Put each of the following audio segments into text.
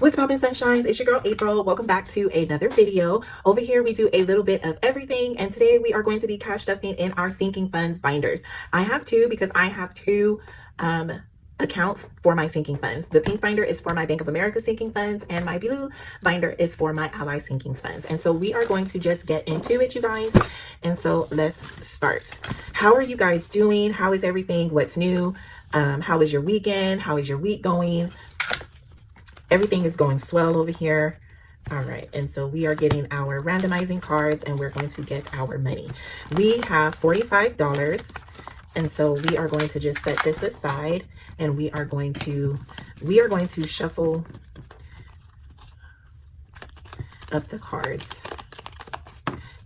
What's poppin' sunshines? It's your girl April. Welcome back to another video. Over here we do a little bit of everything, and today we are going to be cash stuffing in our sinking funds binders. I have two because I have two accounts for my sinking funds. The pink binder is for my Bank of America sinking funds, and my blue binder is for my Ally sinking funds. And so we are going to just get into it, you guys. And so let's start. How are you guys doing? How is everything? What's new? How was your weekend? How is your week going? Everything is going swell over here. All right, and so we are getting our randomizing cards, and we're going to get our money. We have $45, and so we are going to just set this aside, and we are going to shuffle up the cards.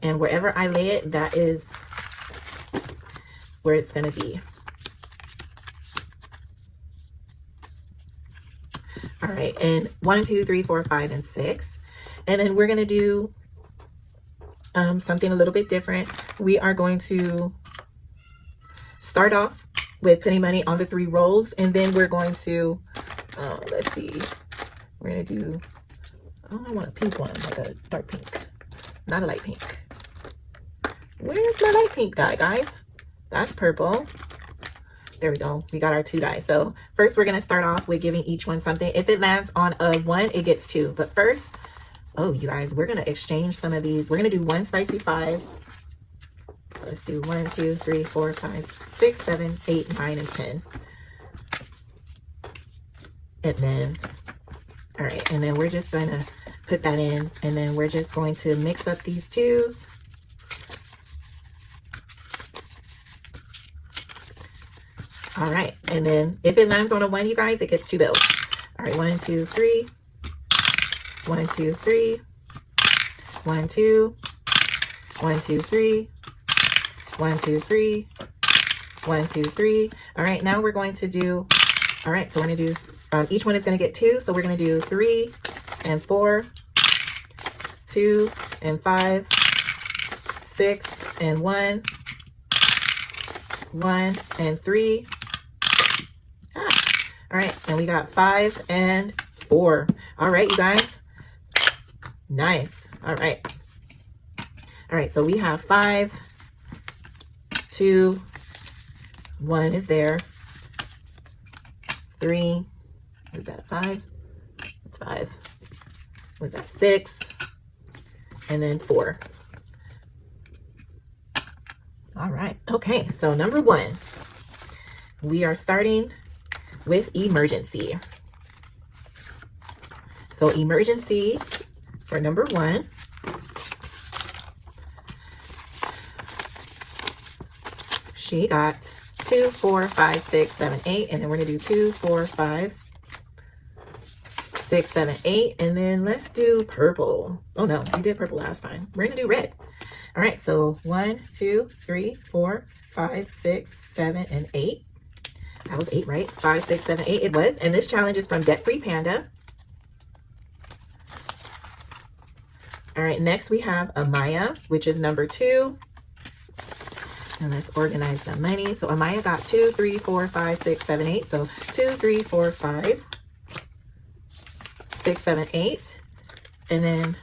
And wherever I lay it, that is where it's going to be. All right, and 1, 2, 3, 4, 5, and 6. And then we're going to do something a little bit different. We are going to start off with putting money on the 3 rolls, and then we're going to, let's see, we're going to do, oh, I want a pink one, like a dark pink, not a light pink. Where's my light pink die, guys? That's purple. There we go. We got our 2 dice. So first we're going to start off with giving each one something. If it lands on a 1, it gets 2. But first, oh, you guys, we're going to exchange some of these. We're going to do 1 spicy 5. So let's do 1, 2, 3, 4, 5, 6, 7, 8, 9, and 10. And then, all right. And then we're just going to put that in. And then we're just going to mix up these 2s. All right, and then if it lands on a 1, you guys, it gets 2 bills. All right, 1, 2, 3. 1, 2, 3. 1, 2. 1, 2, 3. 1, 2, 3. 1, 2, 3. All right, now we're going to do, all right, so we're going to do, each one is going to get 2. So we're going to do 3 and 4, 2 and 5, 6 and 1, 1 and 3. All right, and we got 5 and 4. All right, you guys. Nice. All right. All right, so we have 5, 2, 1 is there. 3, is that 5? That's 5. Was that 6? And then 4. All right. Okay, so number 1, we are starting with emergency. So emergency for number 1. She got 2, 4, 5, 6, 7, 8. And then we're going to do 2, 4, 5, 6, 7, 8. And then let's do purple. Oh no, we did purple last time. We're going to do red. All right, so 1, 2, 3, 4, 5, 6, 7, and 8. That was 8, right? 5, 6, 7, 8 it was. And this challenge is from Debt Free Panda. All right, next we have Amaya, which is number 2. And let's organize the money. So Amaya got 2, 3, 4, 5, 6, 7, 8. So 2, 3, 4, 5, 6, 7, 8. And then,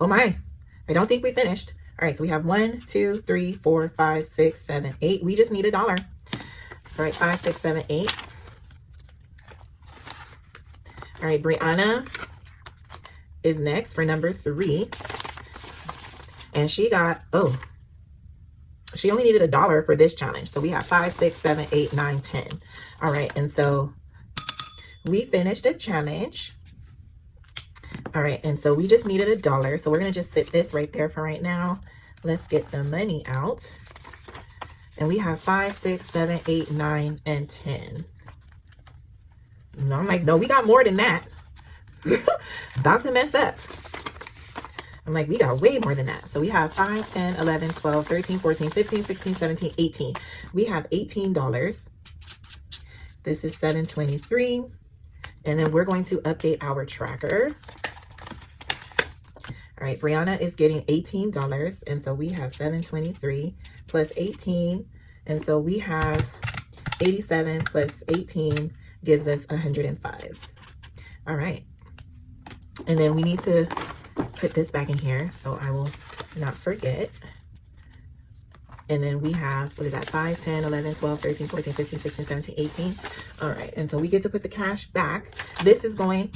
oh my, I don't think we finished. All right, so we have 1, 2, 3, 4, 5, 6, 7, 8. We just need $1. So, all right, 5, 6, 7, 8. All right, Brianna is next for number 3. And she got, oh, she only needed $1 for this challenge. So we have 5, 6, 7, 8, 9, 10. All right, and so we finished the challenge. All right, and so we just needed $1. So we're going to just sit this right there for right now. Let's get the money out. And we have 5, 6, 7, 8, 9, and 10. And I'm like, no, we got more than that. About to mess up. I'm like, we got way more than that. So we have 5, 10, 11, 12, 13, 14, 15, 16, 17, 18. We have $18. This is 723. And then we're going to update our tracker. All right, Brianna is getting $18. And so we have 723 plus 18. And so we have 87 plus 18 gives us 105. All right. And then we need to put this back in here so I will not forget. And then we have, what is that, 5, 10, 11, 12, 13, 14, 15, 16, 17, 18. All right, and so we get to put the cash back. This is going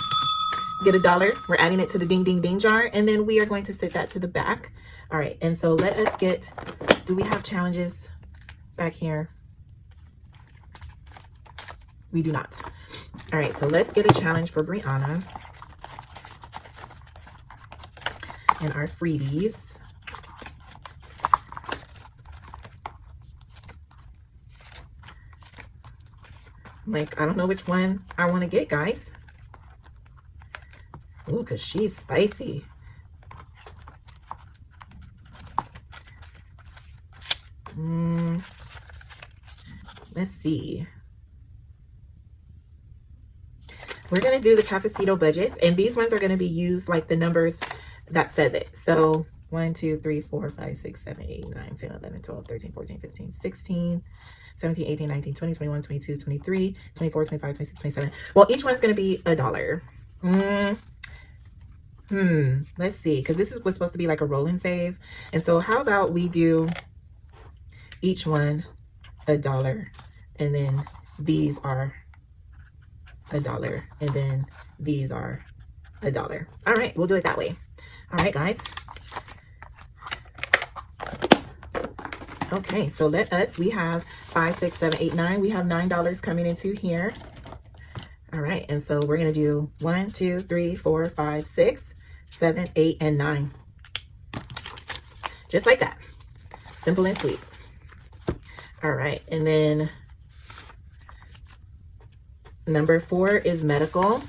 to get $1. We're adding it to the ding, ding, ding jar, and then we are going to set that to the back. All right, and so let us get, do we have challenges back here? We do not. All right, so let's get a challenge for Brianna and our freebies. Like, I don't know which one I want to get, guys. Ooh, because she's spicy. Let's see. We're going to do the KathyBudgets, and these ones are going to be used like the numbers that says it. So 1, 2, 3, 4, 5, 6, 7, 8, 9, 10, 11, 12, 13, 14, 15, 16, 17, 18, 19, 20, 21, 22, 23, 24, 25, 26, 27. Well, each one's going to be $1. Let's see, because this was supposed to be like a roll and save. And so how about we do each one $1, and then these are $1, and then these are $1. All right, we'll do it that way. All right, guys. Okay, so we have 5, 6, 7, 8, 9. We have $9 coming into here. All right, and so we're going to do 1, 2, 3, 4, 5, 6, 7, 8, and 9. Just like that. Simple and sweet. All right, and then number 4 is medical.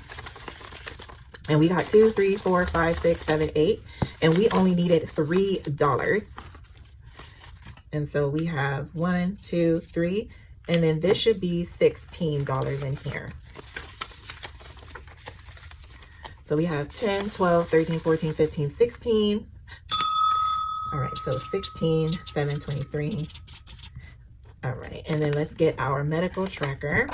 And we got 2, 3, 4, 5, 6, 7, 8. And we only needed $3. And so we have 1, 2, 3, and then this should be $16 in here. So we have 10, 12, 13, 14, 15, 16. All right, so 16, 7, 23. All right, and then let's get our medical tracker.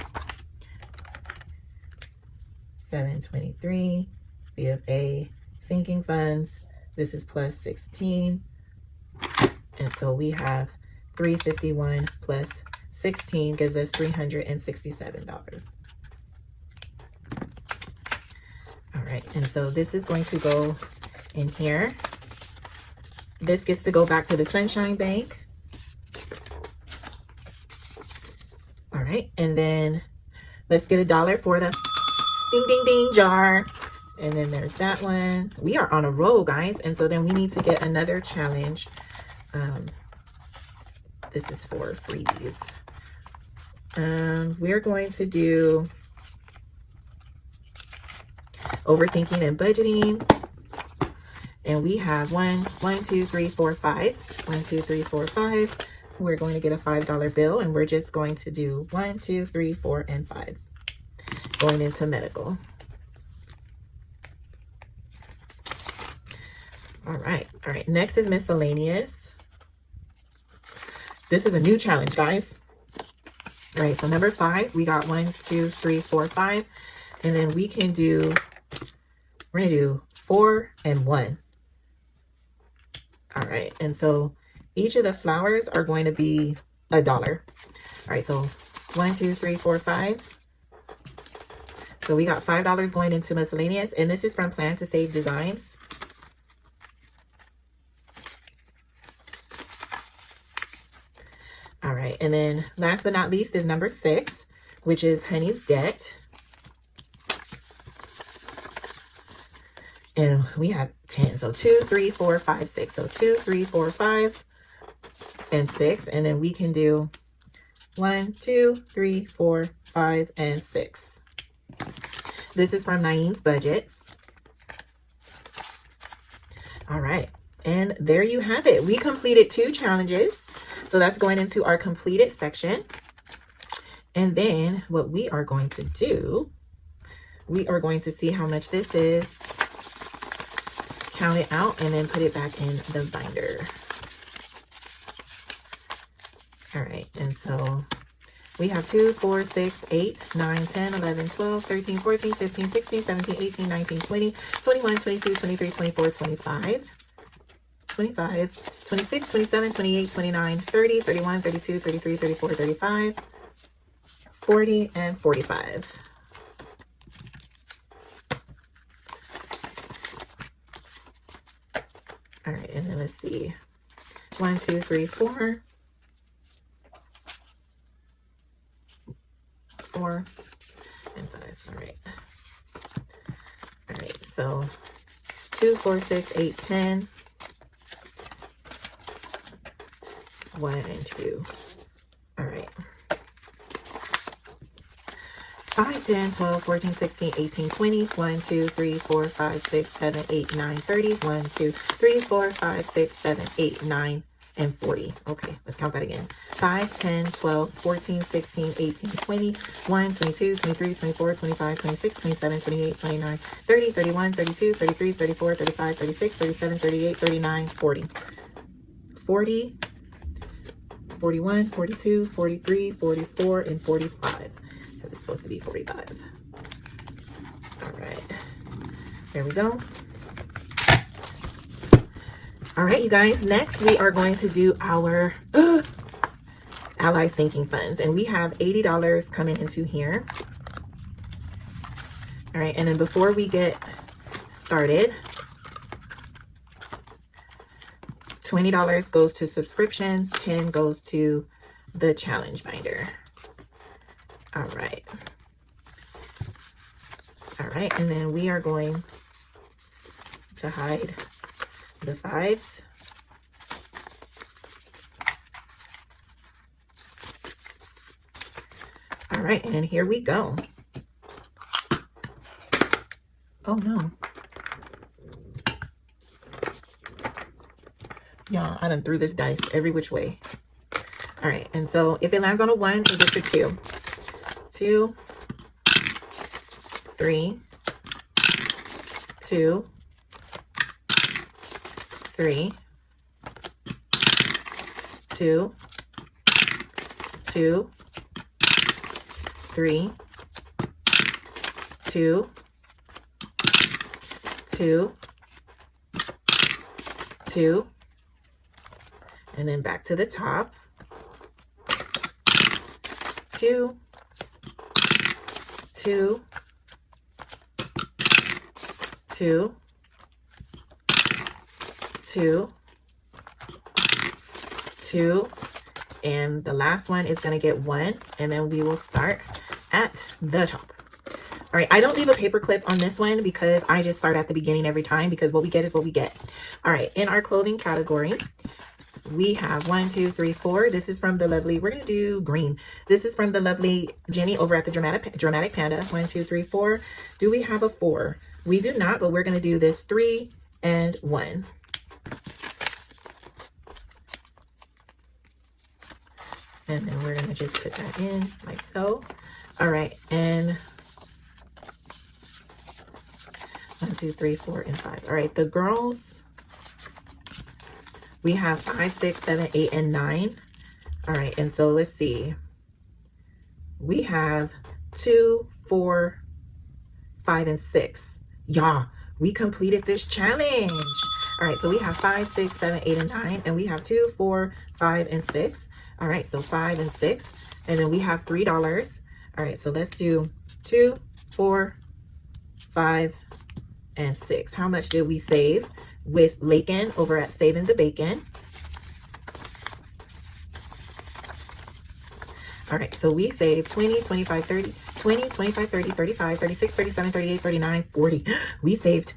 723. We have a sinking funds. This is plus 16. And so we have 351 plus 16 gives us $367. All right, and so this is going to go in here. This gets to go back to the Sunshine Bank. All right, and then let's get $1 for the ding, ding, ding jar. And then there's that one. We are on a roll, guys. And so then we need to get another challenge. This is for freebies. We're going to do overthinking and budgeting. And we have 1, 2, 3, 4, 5. 1, 2, 3, 4, 5. We're going to get a $5 bill, and we're just going to do 1, 2, 3, 4, and 5. Going into medical. All right. All right. Next is miscellaneous. This is a new challenge, guys. All right. So number 5, we got 1, 2, 3, 4, 5. And then we can do, we're going to do 4 and 1. All right. And so each of the flowers are going to be $1. All right. So 1, 2, 3, 4, 5. So we got $5 going into miscellaneous. And this is from Plan to Save Designs. All right, and then last but not least is number 6, which is Honey's Debt. And we have 10. So 2, 3, 4, 5, 6. So 2, 3, 4, 5, and 6. And then we can do 1, 2, 3, 4, 5, and 6. This is from KathyBudgets. All right, and there you have it. We completed 2 challenges. So that's going into our completed section. And then what we are going to do, we are going to see how much this is, count it out, and then put it back in the binder. All right, and so We have 2, 4, 6, 8, 9, 10, 11, 12, 13, 14, 15, 16, 17, 18, 19, 20, 21, 22, 23, 24, 25, 25, 26, 27, 28, 29, 30, 31, 32, 33, 34, 35, 40, and 45. All right, and then let's see. 1, 2, 3, 4. 4 and 5. All right. All right. So 2, 4, 6, 8, 10. 1 and 2. All right. 5, 10, 12, 14, 16, 18, 20. 1, 2, 3, 4, 5, 6, 7, 8, 9, 30. 1, 2, 3, 4, 5, 6, 7, 8, 9, and 40. Okay, let's count that again. 5, 10, 12, 14, 16, 18, 20, 1, 22, 23, 24, 25, 26, 27, 28, 29, 30, 31, 32, 33, 34, 35, 36, 37, 38, 39, 40. 40, 41, 42, 43, 44, and 45. Because it's supposed to be 45. All right. There we go. All right, you guys, next we are going to do our ally sinking funds, and we have $80 coming into here. All right, and then before we get started, $20 goes to subscriptions, 10 goes to the challenge binder. All right. All right, and then we are going to hide the 5s. All right, and here we go. Oh no. Yeah, I done threw this dice every which way. All right, and so if it lands on a 1, it gets a 2. 2, 3, 2, 3, 2, 2, 3, 2, 2, 2, and then back to the top. 2, 2, 2, 2, 2, and the last one is going to get 1, and then we will start at the top. All right, I don't leave a paper clip on this one because I just start at the beginning every time, because what we get is what we get. All right, in our clothing category, we have 1, 2, 3, 4. This is from the lovely, we're going to do green. This is from the lovely Jenny over at the Dramatic Panda. 1, 2, 3, 4. Do we have a 4? We do not, but we're going to do this 3 and 1. And then we're going to just put that in like so. All right, and 1, 2, 3, 4, and 5. All right, the girls, we have 5, 6, 7, 8, and 9. All right, and so let's see. We have 2, 4, 5, and 6. Yeah, we completed this challenge. All right, so we have 5, 6, 7, 8, and 9, and we have 2, 4, 5, and 6. All right, so 5 and 6, and then we have $3. All right, so let's do 2, 4, 5, and 6. How much did we save with Lakin over at Saving the Bacon? All right, so we saved 20, 25, 30, 20, 25, 30, 35, 36, 37, 38, 39, 40. We saved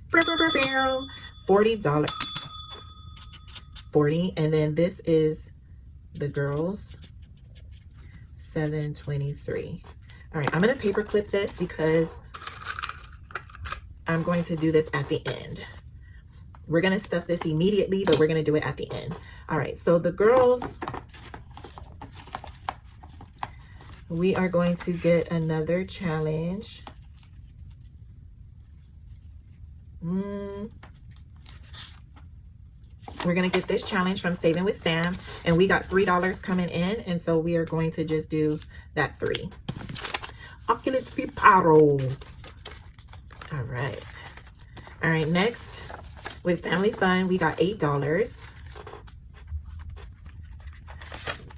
$40. 40, and then this is the girls, 723. All right, I'm gonna paper clip this because I'm going to do this at the end. We're gonna stuff this immediately, but we're gonna do it at the end. All right, so the girls, we are going to get another challenge. we're going to get this challenge from Saving with Sam, and we got $3 coming in, and so we are going to just do that 3. Oculus Piparo. All right, next with Family Fun, we got $8.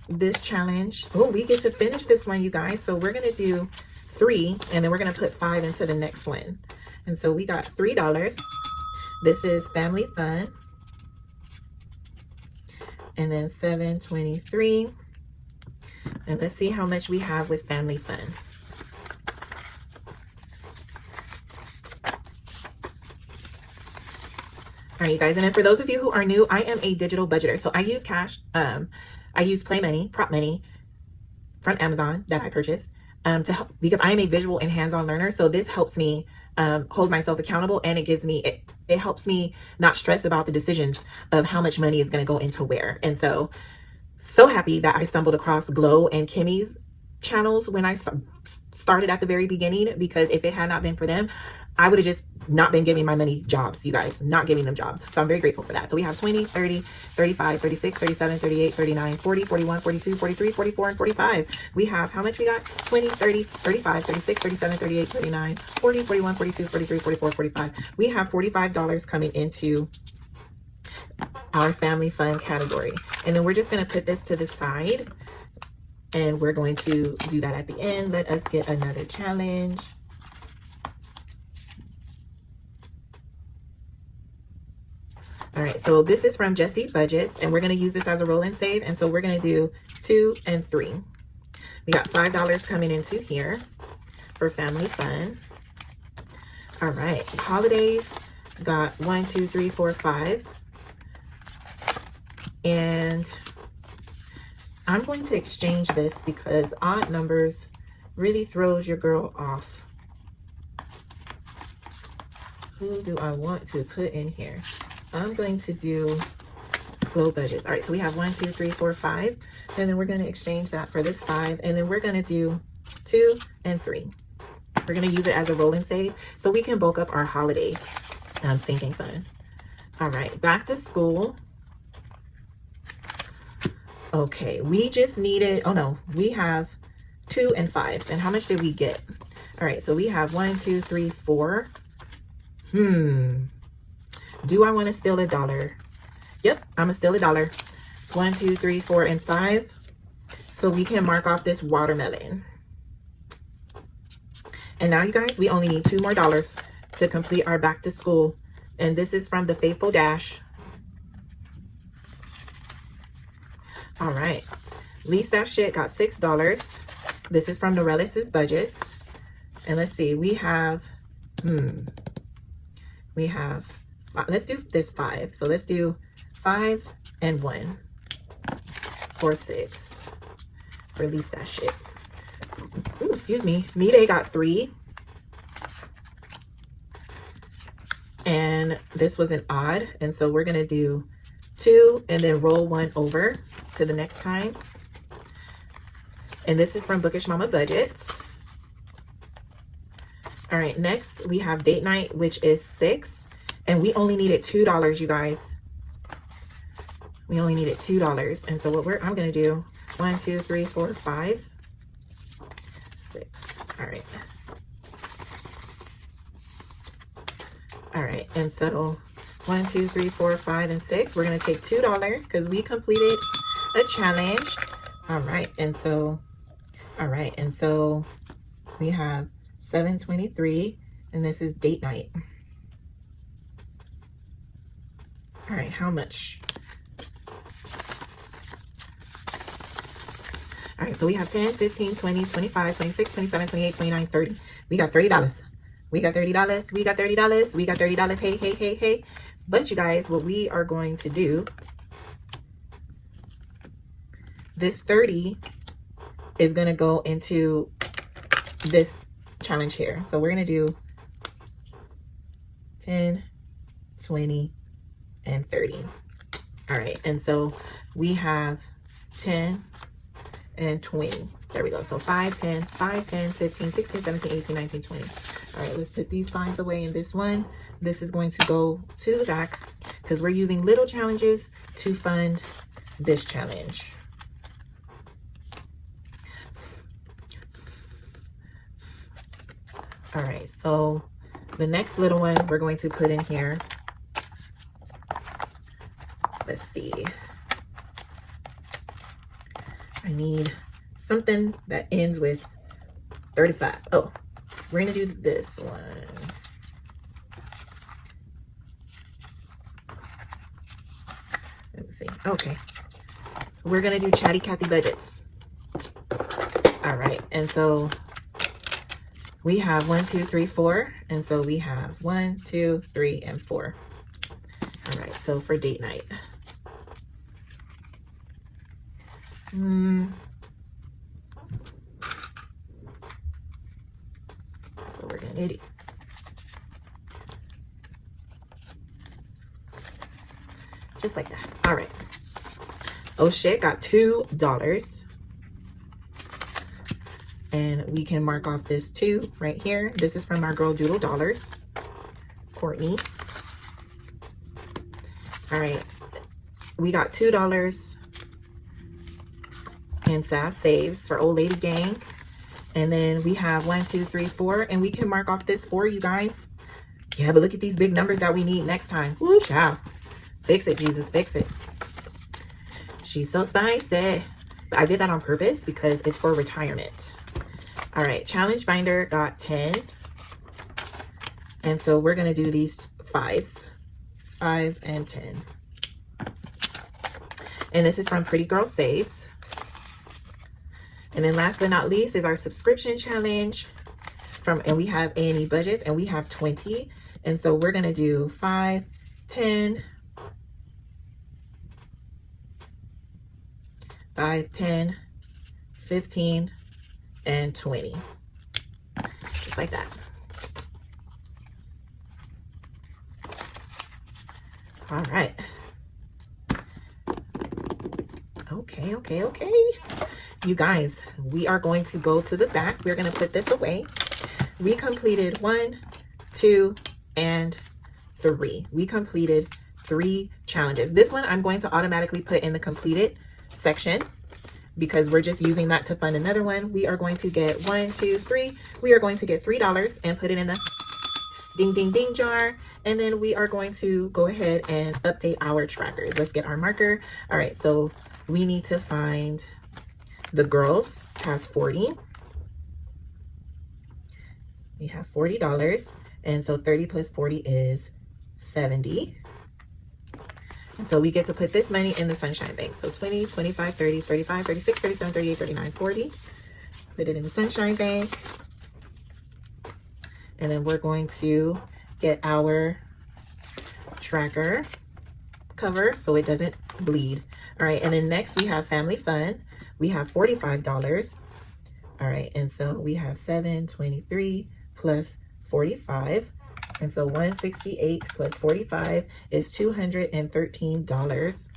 This challenge, oh, we get to finish this one, you guys. So we're going to do 3, and then we're going to put 5 into the next one. And so we got $3. This is Family Fun. And then $7.23. And let's see how much we have with Family Fun. All right, you guys. And then for those of you who are new, I am a digital budgeter. So I use cash. I use Play Money, Prop Money from Amazon that I purchased to help, because I am a visual and hands-on learner. So this helps me hold myself accountable, and it gives me, it helps me not stress about the decisions of how much money is going to go into where. And so happy that I stumbled across Glow and Kimmy's channels when I started at the very beginning, because if it had not been for them, I would have just not been giving my money jobs, you guys, not giving them jobs. So I'm very grateful for that. So we have 20, 30, 35, 36, 37, 38, 39, 40, 41, 42, 43, 44, and 45. We have, how much we got? 20, 30, 35, 36, 37, 38, 39, 40, 41, 42, 43, 44, 45. We have $45 coming into our Family Fun category. And then we're just going to put this to the side, and we're going to do that at the end. Let us get another challenge. All right, so this is from KathyBudgets, and we're going to use this as a roll and save. And so we're going to do 2 and 3. We got $5 coming into here for Family Fun. All right, holidays, got 1, 2, 3, 4, 5. And I'm going to exchange this because odd numbers really throws your girl off. Who do I want to put in here? I'm going to do Glow Budgets. All right, so we have 1, 2, 3, 4, 5. And then we're going to exchange that for this 5. And then we're going to do 2 and 3. We're going to use it as a roll and save so we can bulk up our holiday sinking fund. All right, back to school. Okay, we just needed, oh no, we have 2 and 5s. And how much did we get? All right, so we have 1, 2, 3, 4. Do I want to steal $1? Yep, I'm gonna steal $1. 1, 2, 3, 4, and 5. So we can mark off this watermelon. And now, you guys, we only need $2 more to complete our back to school. And this is from the Faithful Dash. All right, Lease That Shit got $6. This is from Norellis's Budgets. And let's see, we have, let's do this 5. So let's do 5 and 1 for 6 for Lease That Shit. Ooh, excuse me. Me-Day got 3. And this was an odd. And so we're going to do 2 and then roll 1 over to the next time. And this is from Bookish Mama Budgets. All right, next we have Date Night, which is 6. And we only needed $2, you guys. We only needed $2. And so what I'm going to do, 1, 2, 3, 4, 5, 6. All right. All right. And so 1, 2, 3, 4, 5, and 6. We're going to take $2 because we completed a challenge. All right. And so, we have 723, and this is Date Night. All right, how much? All right, so we have 10, 15, 20, 25, 26, 27, 28, 29, 30. We got $30. We got $30. We got $30. We got $30. Hey, hey, hey, hey. But you guys, what we are going to do, this 30 is going to go into this challenge here. So we're going to do 10, 20, and 30. All right, and so we have 10 and 20. There we go. So 5, 10, 5, 10, 15, 16, 17, 18, 19, 20. All right, let's put these 5s away in this one. This is going to go to the back. because we're using little challenges to fund this challenge. All right, so the next little one we're going to put in here. Let's see. I need something that ends with 35. Oh, we're going to do this one. Let me see. Okay. We're going to do Chatty KathyBudgets. All right. And so we have 1, 2, 3, 4. And so we have 1, 2, 3, and 4. All right. So for date night. So we're going to need just like that. All right. Oh shit, got $2. And we can mark off this 2 right here. This is from our girl Doodle Dollars, Courtney. All right. We got $2 in SAS saves for Old Lady Gang. And then we have 1, 2, 3, 4. And we can mark off this 4, you guys. Yeah, but look at these big numbers that we need next time. Woo, child. Fix it, Jesus, fix it. She's so spicy. But I did that on purpose because it's for retirement. All right, challenge binder got 10. And so we're going to do these 5s. 5 and 10. And this is from Pretty Girl Saves. And then last but not least is our subscription challenge. And we have A&E Budgets, and we have 20. And so we're going to do 5, 10, 5, 10, 15, and 20. Just like that. All right. Okay. You guys, we are going to go to the back. We're going to put this away. We completed 1, 2, and 3. We completed 3 challenges. This one I'm going to automatically put in the completed section because we're just using that to fund another one. We are going to get 1, 2, 3. We are going to get $3 and put it in the ding, ding, ding jar. And then we are going to go ahead and update our trackers. Let's get our marker. All right, so we need to find the girls has 40. We have $40. And so 30 plus 40 is 70. And so we get to put this money in the Sunshine Bank. So 20, 25, 30, 35, 36, 37, 38, 39, 40. Put it in the Sunshine Bank. And then we're going to get our tracker cover so it doesn't bleed. All right, and then next we have Family Fun. We have $45. All right, and so we have 723 plus 45. And so 168 plus 45 is $213.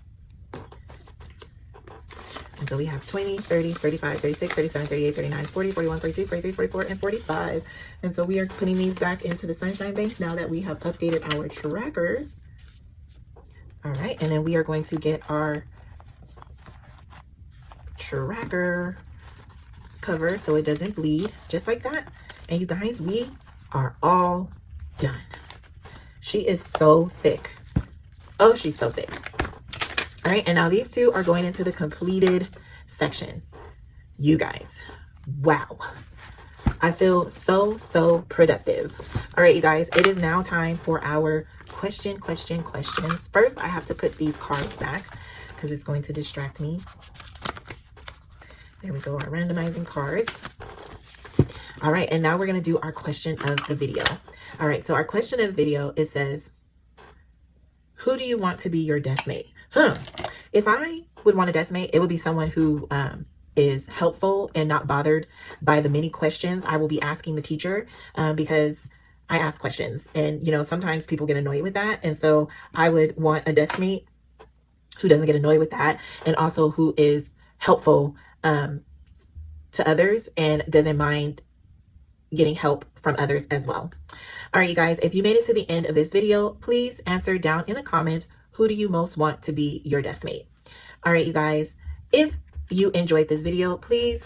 And so we have 20, 30, 35, 36, 37, 38, 39, 40, 41, 42, 43, 44, and 45. And so we are putting these back into the Sunshine Bank now that we have updated our trackers. All right, and then we are going to get our tracker cover so it doesn't bleed, just like that. And you guys, we are all done. She is so thick. Oh, she's so thick. All right, and now these 2 are going into the completed section. You guys, wow. I feel so productive. All right, you guys, it is now time for our questions. First, I have to put these cards back because it's going to distract me. There we go, our randomizing cards. All right, and now we're going to do our question of the video. All right, so our question of the video, it says, who do you want to be your desk mate? If I would want a desk mate, it would be someone who is helpful and not bothered by the many questions I will be asking the teacher because I ask questions. And, you know, sometimes people get annoyed with that. And so I would want a desk mate who doesn't get annoyed with that and also who is helpful to others and doesn't mind getting help from others as well. All right, you guys, if you made it to the end of this video, please answer down in the comments, Who do you most want to be your desk mate? All right, you guys, if you enjoyed this video, please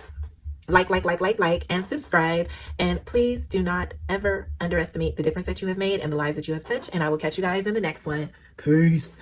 like, and subscribe. And please do not ever underestimate the difference that you have made and the lives that you have touched. And I will catch you guys in the next one. Peace.